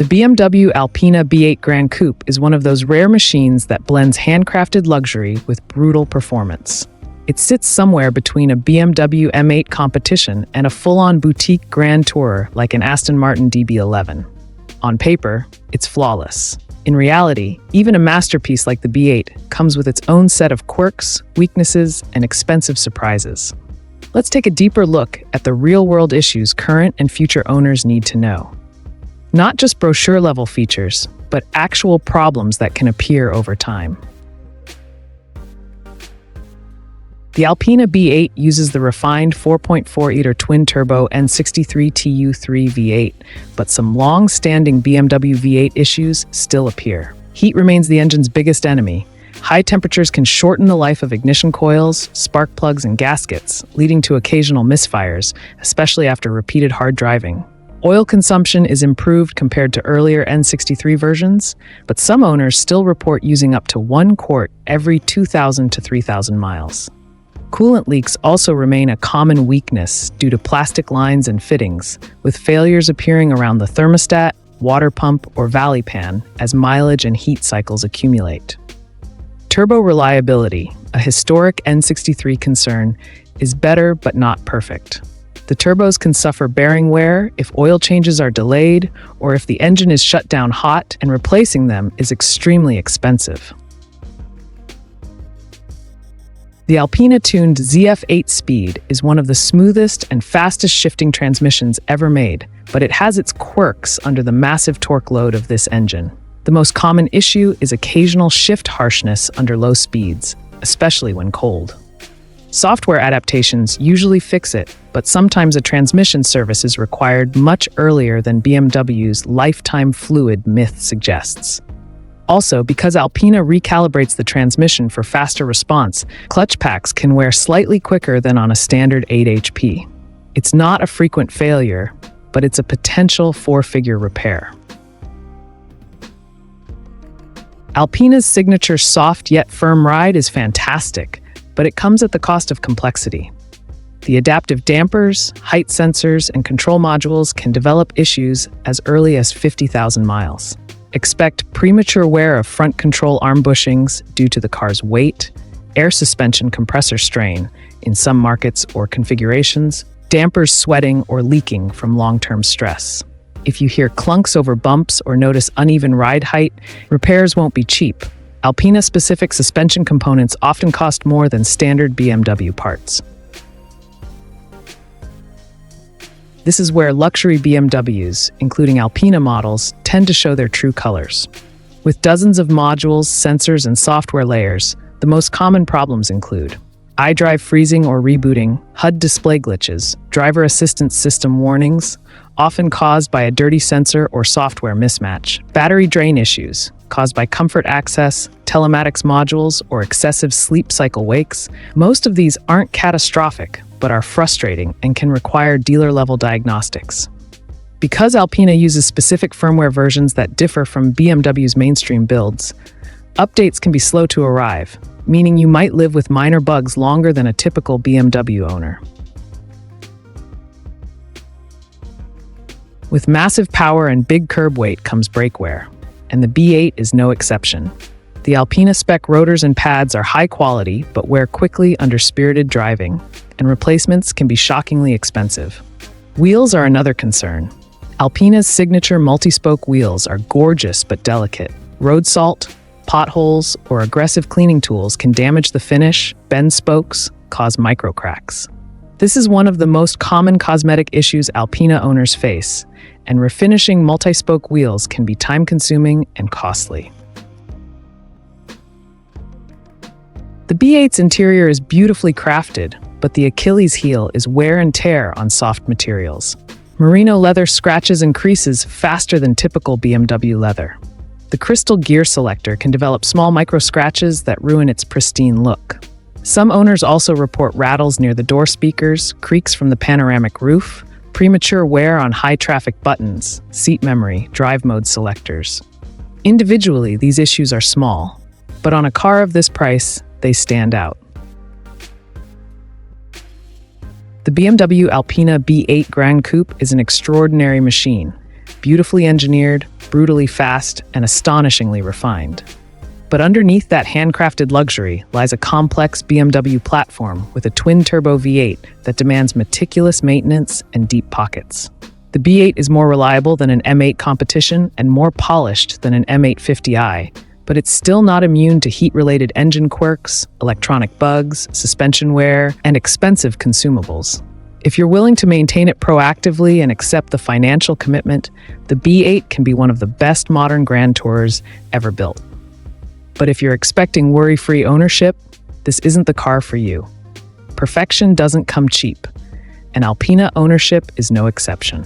The BMW Alpina B8 Gran Coupe is one of those rare machines that blends handcrafted luxury with brutal performance. It sits somewhere between a BMW M8 competition and a full-on boutique grand tourer like an Aston Martin DB11. On paper, it's flawless. In reality, even a masterpiece like the B8 comes with its own set of quirks, weaknesses, and expensive surprises. Let's take a deeper look at the real-world issues current and future owners need to know. Not just brochure-level features, but actual problems that can appear over time. The Alpina B8 uses the refined 4.4-liter twin-turbo N63 V8, but some long-standing BMW V8 issues still appear. Heat remains the engine's biggest enemy. High temperatures can shorten the life of ignition coils, spark plugs, and gaskets, leading to occasional misfires, especially after repeated hard driving. Oil consumption is improved compared to earlier N63 versions, but some owners still report using up to 1 quart every 2,000 to 3,000 miles. Coolant leaks also remain a common weakness due to plastic lines and fittings, with failures appearing around the thermostat, water pump, or valley pan as mileage and heat cycles accumulate. Turbo reliability, a historic N63 concern, is better but not perfect. The turbos can suffer bearing wear if oil changes are delayed or if the engine is shut down hot, and replacing them is extremely expensive. The Alpina-tuned ZF8 Speed is one of the smoothest and fastest shifting transmissions ever made, but it has its quirks under the massive torque load of this engine. The most common issue is occasional shift harshness under low speeds, especially when cold. Software adaptations usually fix it, but sometimes a transmission service is required much earlier than BMW's lifetime fluid myth suggests. Also, because Alpina recalibrates the transmission for faster response, clutch packs can wear slightly quicker than on a standard 8 HP. It's not a frequent failure, but it's a potential 4-figure repair. Alpina's signature soft yet firm ride is fantastic, but it comes at the cost of complexity. The adaptive dampers, height sensors, and control modules can develop issues as early as 50,000 miles. Expect premature wear of front control arm bushings due to the car's weight, air suspension compressor strain in some markets or configurations, dampers sweating or leaking from long-term stress. If you hear clunks over bumps or notice uneven ride height, repairs won't be cheap. Alpina-specific suspension components often cost more than standard BMW parts. This is where luxury BMWs, including Alpina models, tend to show their true colors. With dozens of modules, sensors, and software layers, the most common problems include iDrive freezing or rebooting, HUD display glitches, driver assistance system warnings, often caused by a dirty sensor or software mismatch, battery drain issues, caused by comfort access, telematics modules, or excessive sleep cycle wakes. Most of these aren't catastrophic, but are frustrating and can require dealer-level diagnostics. Because Alpina uses specific firmware versions that differ from BMW's mainstream builds, updates can be slow to arrive, meaning you might live with minor bugs longer than a typical BMW owner. With massive power and big curb weight comes brake wear, and the B8 is no exception. The Alpina spec rotors and pads are high quality but wear quickly under spirited driving, and replacements can be shockingly expensive. Wheels are another concern. Alpina's signature multi-spoke wheels are gorgeous but delicate. Road salt, potholes, or aggressive cleaning tools can damage the finish, bend spokes, cause micro cracks. This is one of the most common cosmetic issues Alpina owners face, and refinishing multi-spoke wheels can be time-consuming and costly. The B8's interior is beautifully crafted, but the Achilles heel is wear and tear on soft materials. Merino leather scratches and creases faster than typical BMW leather. The crystal gear selector can develop small micro-scratches that ruin its pristine look. Some owners also report rattles near the door speakers, creaks from the panoramic roof, premature wear on high-traffic buttons, seat memory, drive mode selectors. Individually, these issues are small, but on a car of this price, they stand out. The BMW Alpina B8 Gran Coupe is an extraordinary machine, beautifully engineered, brutally fast, and astonishingly refined. But underneath that handcrafted luxury lies a complex BMW platform with a twin-turbo V8 that demands meticulous maintenance and deep pockets. The B8 is more reliable than an M8 competition and more polished than an M850i, but it's still not immune to heat-related engine quirks, electronic bugs, suspension wear, and expensive consumables. If you're willing to maintain it proactively and accept the financial commitment, the B8 can be one of the best modern Grand Tours ever built. But if you're expecting worry-free ownership, this isn't the car for you. Perfection doesn't come cheap, and Alpina ownership is no exception.